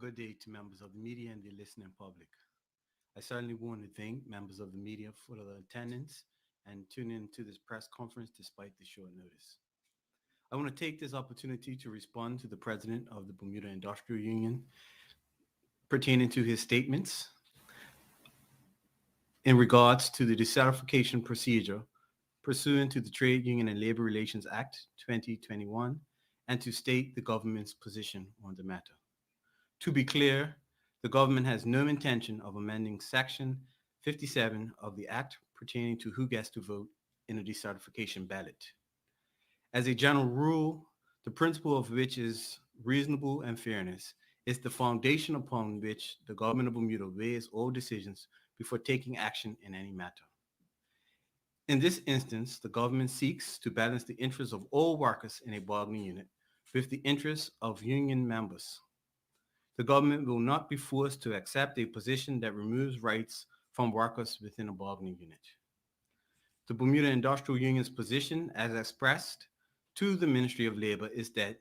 good day to members of the media and the listening public. I certainly want to thank members of the media for their attendance and tuning into this press conference despite the short notice. I want to take this opportunity to respond to the president of the Bermuda Industrial Union pertaining to his statements in regards to the decertification procedure pursuant to the Trade Union and Labor Relations Act 2021 and to state the government's position on the matter. To be clear, the government has no intention of amending Section 57 of the Act pertaining to who gets to vote in a decertification ballot. As a general rule, the principle of which is reasonable and fairness is the foundation upon which the government of Bermuda weighs all decisions before taking action in any matter. In this instance, the government seeks to balance the interests of all workers in a bargaining unit with the interests of union members. The government will not be forced to accept a position that removes rights from workers within a bargaining unit. The Bermuda Industrial Union's position, as expressed to the Ministry of Labor, is that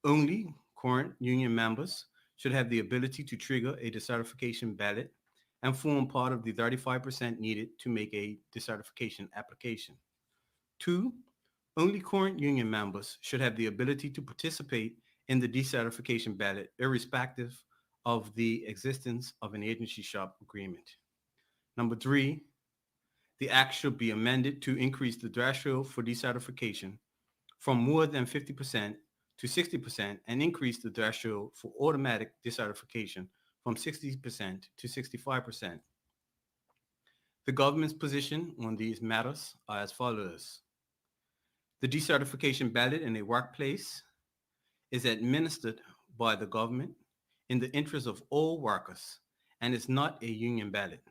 only current union members should have the ability to trigger a decertification ballot and form part of the 35% needed to make a decertification application. Two, only current union members should have the ability to participate in the decertification ballot, irrespective of the existence of an agency shop agreement. Number three, the act should be amended to increase the threshold for decertification from more than 50% to 60% and increase the threshold for automatic decertification from 60% to 65%. The government's position on these matters are as follows. The decertification ballot in a workplace is administered by the government in the interest of all workers and is not a union ballot.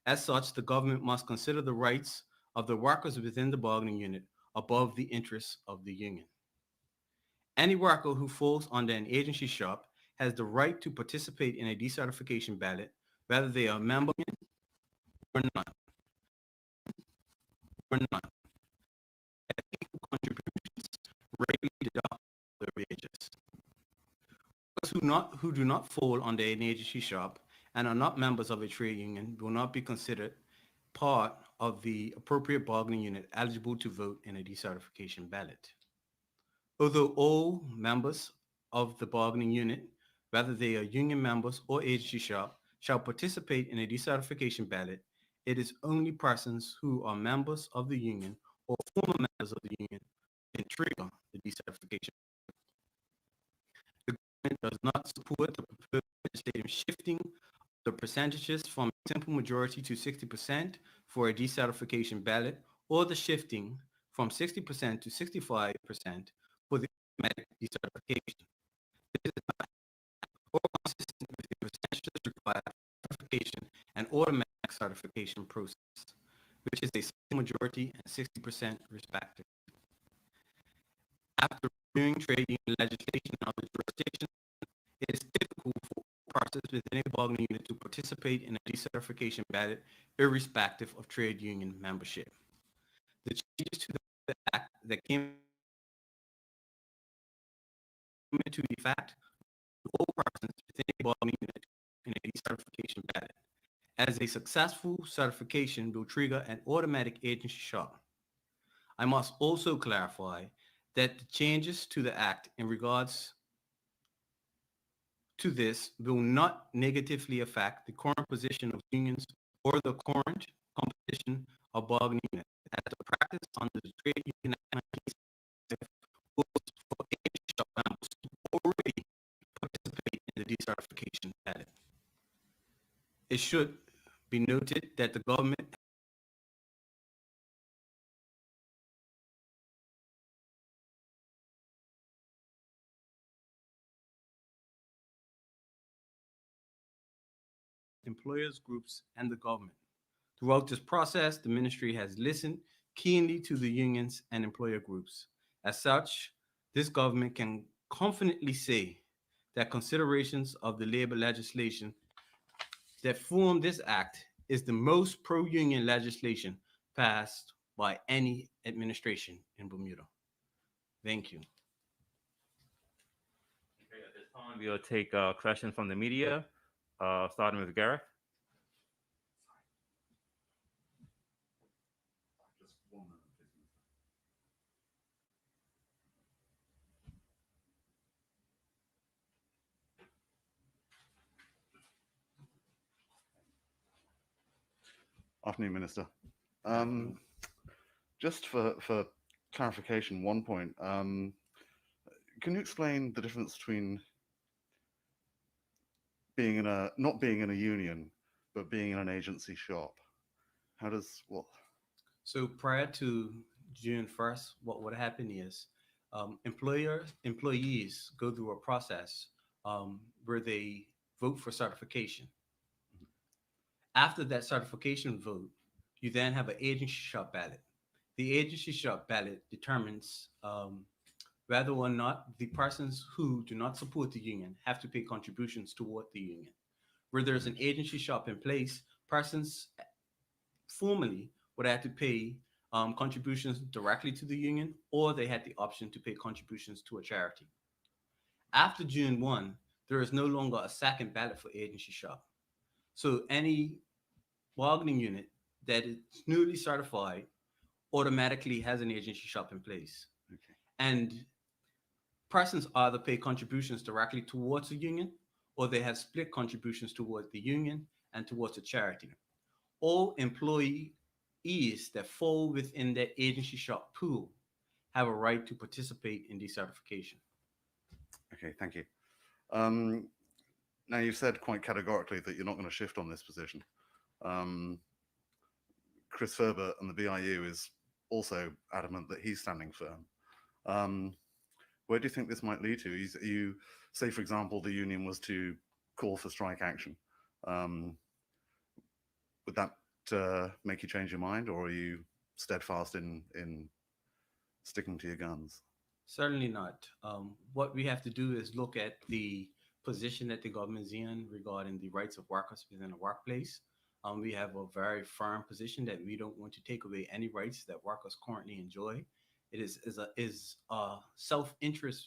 As such, the government must consider the rights of the workers within the bargaining unit above the interests of the union. Any worker who falls under an agency shop has the right to participate in a decertification ballot, whether they are a member or not. Equal contributions regularly deduct their wages. Workers who do not fall under an agency shop and are not members of a trade union will not be considered part of the appropriate bargaining unit eligible to vote in a decertification ballot. Although all members of the bargaining unit, whether they are union members or agency shop, shall participate in a decertification ballot, it is only persons who are members of the union or former members of the union can trigger the decertification. The government does not support the proposed legislative shifting the percentages from a simple majority to 60% for a decertification ballot, or the shifting from 60% to 65% for the automatic decertification. This is not or consistent with the percentages required for certification and automatic certification process, which is a simple majority and 60% respectively. After reviewing trade union legislation in other jurisdictions, it is typical for persons within a bargaining unit to participate in a decertification ballot irrespective of trade union membership. The changes to the act that came into effect all persons within a bargaining unit in a decertification ballot. As a successful certification will trigger an automatic agency shop. I must also clarify that the changes to the act in regards to this will not negatively affect the current position of unions or the current composition of bargaining units, as the practice under the Trade Union Act was for agency shop members to already participate in the decertification ballot. It should be noted that the government employers groups and the government. Throughout this process, the ministry has listened keenly to the unions and employer groups. As such, this government can confidently say that considerations of the labor legislation that form this act is the most pro-union legislation passed by any administration in Bermuda. Thank you. time, we'll take questions from the media, starting with Gareth. Afternoon, Minister. Um, just for clarification, one point. Can you explain the difference between being in a not being in a union, but being in an agency shop? How does what? So prior to June 1st, what would happen is employees go through a process where they vote for certification. After that certification vote, you then have an agency shop ballot. The agency shop ballot determines whether or not the persons who do not support the union have to pay contributions toward the union. Where there's an agency shop in place, persons formerly would have to pay contributions directly to the union, or they had the option to pay contributions to a charity. After June 1, there is no longer a second ballot for agency shop. So any bargaining unit that is newly certified automatically has an agency shop in place. Okay. And persons either pay contributions directly towards the union or they have split contributions towards the union and towards a charity. All employees that fall within that agency shop pool have a right to participate in decertification. Okay, thank you. Um, Now you've said quite categorically that you're not going to shift on this position. Um, Chris Ferber and the BIU is also adamant that he's standing firm. Um, where do you think this might lead to? You say, for example, the union was to call for strike action. Um, would that make you change your mind, or are you steadfast in sticking to your guns? Certainly not. What we have to do is look at the position that the government is in regarding the rights of workers within the workplace. We have a very firm position that we don't want to take away any rights that workers currently enjoy. It is a self interest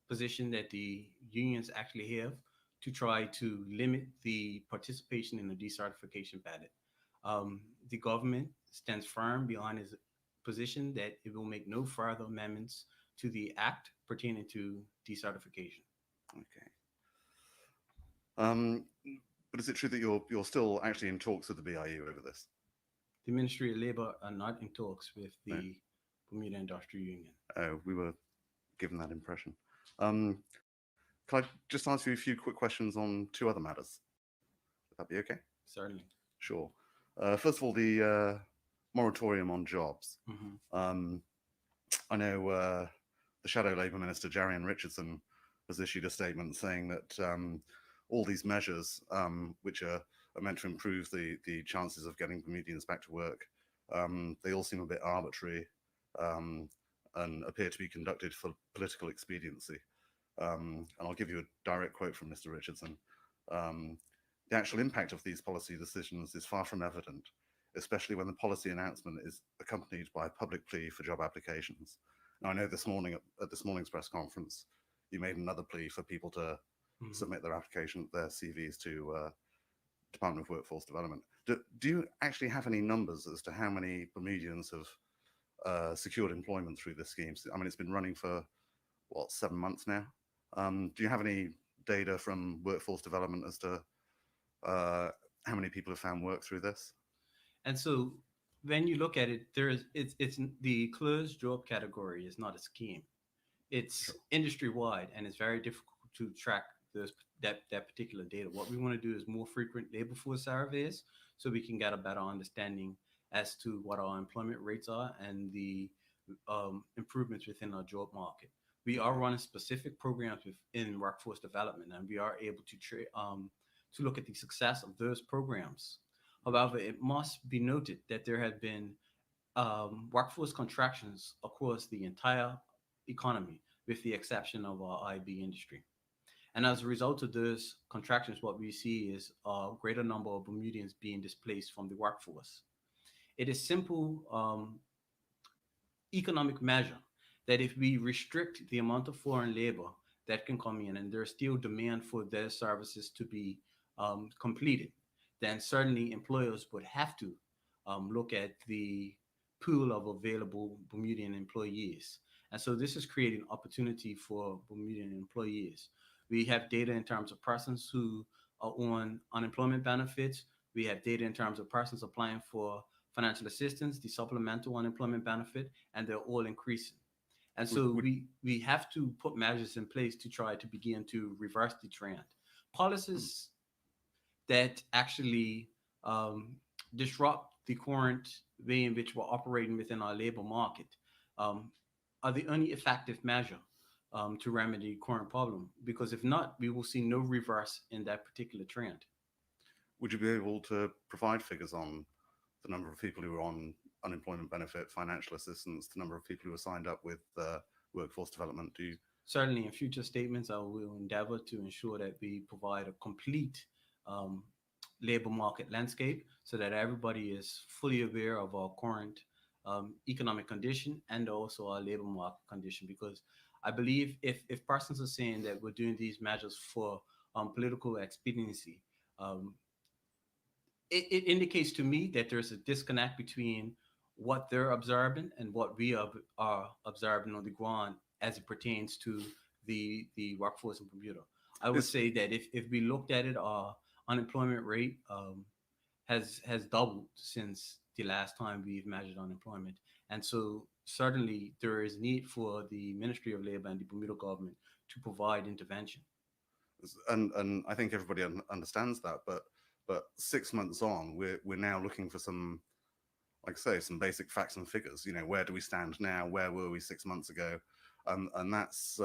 position that the unions actually have to try to limit the participation in the decertification ballot. The government stands firm behind its position that it will make no further amendments to the act pertaining to decertification. Okay. But is it true that you're still actually in talks with the BIU over this? The Ministry of Labor are not in talks with No. the Bermuda Industrial Union. Oh, we were given that impression. Um, can I just ask you a few quick questions on two other matters? Would that be okay? Certainly. Sure. First of all, the moratorium on jobs. Mhm. I know the Shadow Labour Minister, Jarian Richardson, has issued a statement saying that all these measures, which are meant to improve the chances of getting Bermudians back to work, they all seem a bit arbitrary and appear to be conducted for political expediency. And I'll give you a direct quote from Mr. Richardson. The actual impact of these policy decisions is far from evident, especially when the policy announcement is accompanied by a public plea for job applications. Now, I know this morning at this morning's press conference, you made another plea for people to submit their application, their CVs to Department of Workforce Development. Do you actually have any numbers as to how many Bermudians have secured employment through this scheme? I mean, it's been running for, what, 7 months now? Do you have any data from Workforce Development as to how many people have found work through this? And so when you look at it, it's the closed job category is not a scheme. It's Sure. industry wide, and it's very difficult to track that particular data. What we want to do is more frequent labor force surveys so we can get a better understanding as to what our employment rates are and the improvements within our job market. We are running specific programs within workforce development, and we are able to look at the success of those programs. However, it must be noted that there have been workforce contractions across the entire economy, with the exception of our IB industry. And as a result of those contractions, what we see is a greater number of Bermudians being displaced from the workforce. It is simple economic measure that if we restrict the amount of foreign labor that can come in and there's still demand for their services to be completed, then certainly employers would have to look at the pool of available Bermudian employees. And so this is creating opportunity for Bermudian employees. We have data in terms of persons who are on unemployment benefits. We have data in terms of persons applying for financial assistance, the supplemental unemployment benefit, and they're all increasing. And so we have to put measures in place to try to begin to reverse the trend. Policies that actually disrupt the current way in which we're operating within our labor market are the only effective measure to remedy the current problem. Because if not, we will see no reverse in that particular trend. Would you be able to provide figures on the number of people who are on unemployment benefit, financial assistance, the number of people who are signed up with workforce development? Do you? Certainly, in future statements, I will endeavor to ensure that we provide a complete labor market landscape so that everybody is fully aware of our current economic condition and also our labor market condition. Because I believe if persons are saying that we're doing these measures for political expediency, it indicates to me that there's a disconnect between what they're observing and what we are observing on the ground as it pertains to the workforce in Bermuda. I would say that if we looked at it, our unemployment rate has doubled since the last time we've measured unemployment. And so certainly there is need for the Ministry of Labor and the Bermuda government to provide intervention. And I think everybody understands that, but 6 months on, we're now looking for some, like I say, some basic facts and figures. You know, where do we stand now? Where were we 6 months ago? And that's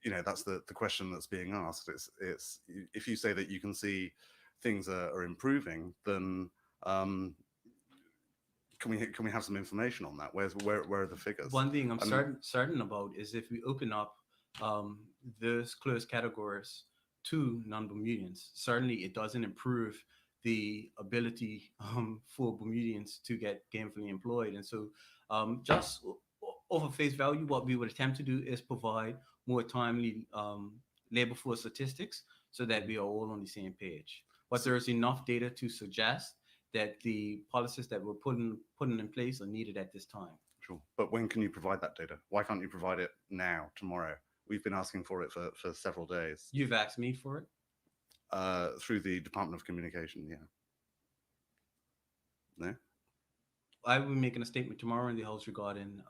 you know, that's the question that's being asked. It's if you say that you can see things are improving, then can we have some information on that? Where are the figures? One thing I'm certain about is if we open up those closed categories to non-Bermudians, certainly it doesn't improve the ability for Bermudians to get gainfully employed. And so just over face value, what we would attempt to do is provide more timely labor force statistics so that we are all on the same page. But there's enough data to suggest that the policies that we're putting in place are needed at this time. Sure. But when can you provide that data? Why can't you provide it now, tomorrow? We've been asking for it for several days. You've asked me for it? Through the Department of Communication, yeah. No? I will be making a statement tomorrow in the House regarding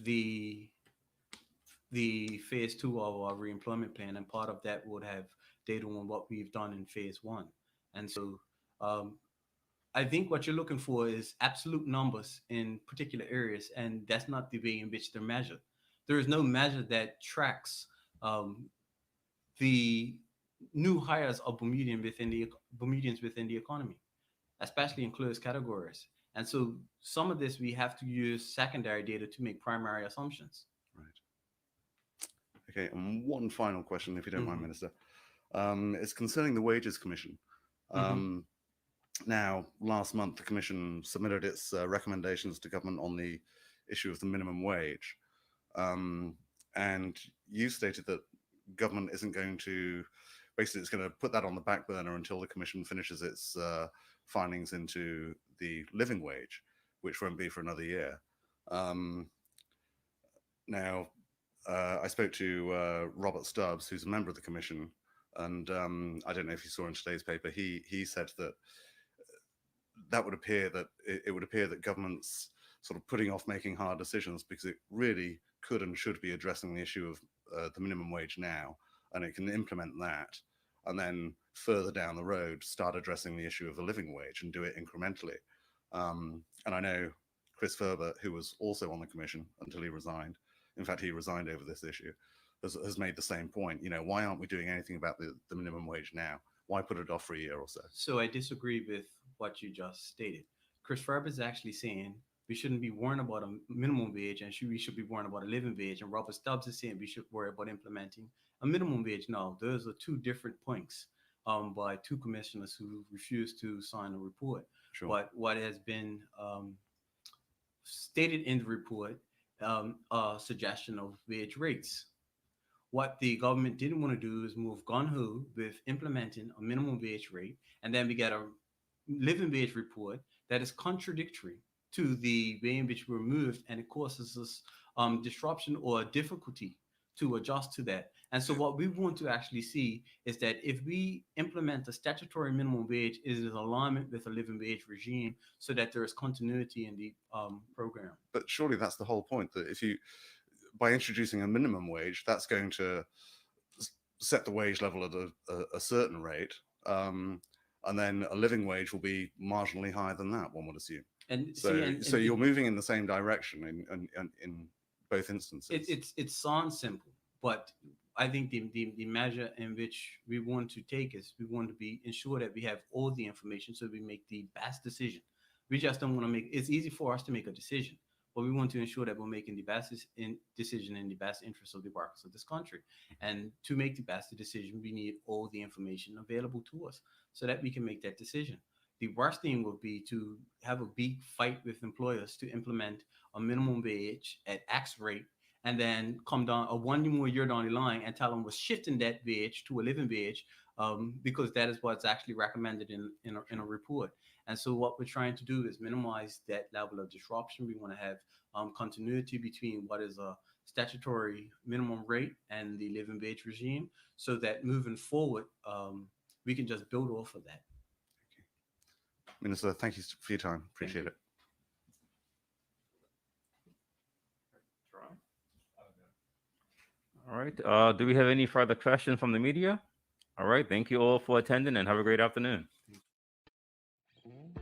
the phase 2 of our reemployment plan, and part of that would have data on what we've done in phase 1. And so I think what you're looking for is absolute numbers in particular areas, and that's not the way in which they're measured. There is no measure that tracks the new hires of Bermudians within the economy, especially in closed categories. And so some of this we have to use secondary data to make primary assumptions. Right. Okay, and one final question, if you don't mind, Minister. It's concerning the Wages Commission. Now, last month, the Commission submitted its recommendations to government on the issue of the minimum wage. And you stated that government isn't going to, basically it's going to put that on the back burner until the Commission finishes its findings into the living wage, which won't be for another year. Now, I spoke to Robert Stubbs, who's a member of the Commission, and I don't know if you saw in today's paper, he said that that would appear that it would appear that government's sort of putting off making hard decisions because it really could and should be addressing the issue of the minimum wage now, and it can implement that, and then further down the road start addressing the issue of the living wage and do it incrementally. And I know Chris Ferber, who was also on the Commission until he resigned, in fact he resigned over this issue, has made the same point. You know, why aren't we doing anything about the minimum wage now? Why put it off for a year or so? So I disagree with what you just stated. Chris Ferber is actually saying we shouldn't be worrying about a minimum wage and we should be worrying about a living wage. And Robert Stubbs is saying we should worry about implementing a minimum wage. Now, those are two different points by two commissioners who refused to sign a report. Sure. But what has been stated in the report suggestion of wage rates. What the government didn't want to do is move gun-ho with implementing a minimum wage rate, and then we get a living wage report that is contradictory to the way in which we're moved, and it causes us disruption or difficulty to adjust to that. And so what we want to actually see is that if we implement a statutory minimum wage, it is in alignment with a living wage regime so that there is continuity in the program. But surely that's the whole point, that if you, by introducing a minimum wage, that's going to set the wage level at a certain rate, and then a living wage will be marginally higher than that, one would assume. And so you're moving in the same direction in both instances. It sounds simple, but I think the measure in which we want to take is we want to be ensure that we have all the information so we make the best decision. We just don't want to make it's easy for us to make a decision, but we want to ensure that we're making the best decision in the best interest of the workers of this country. And to make the best decision, we need all the information available to us so that we can make that decision. The worst thing would be to have a big fight with employers to implement a minimum wage at X rate and then come down a 1 more year down the line and tell them we're shifting that wage to a living wage because that is what's actually recommended in a report. And so what we're trying to do is minimize that level of disruption. We want to have continuity between what is a statutory minimum rate and the living wage regime so that moving forward, we can just build off of that. Minister, thank you for your time. Appreciate it. All right. Do we have any further questions from the media? All right. Thank you all for attending and have a great afternoon.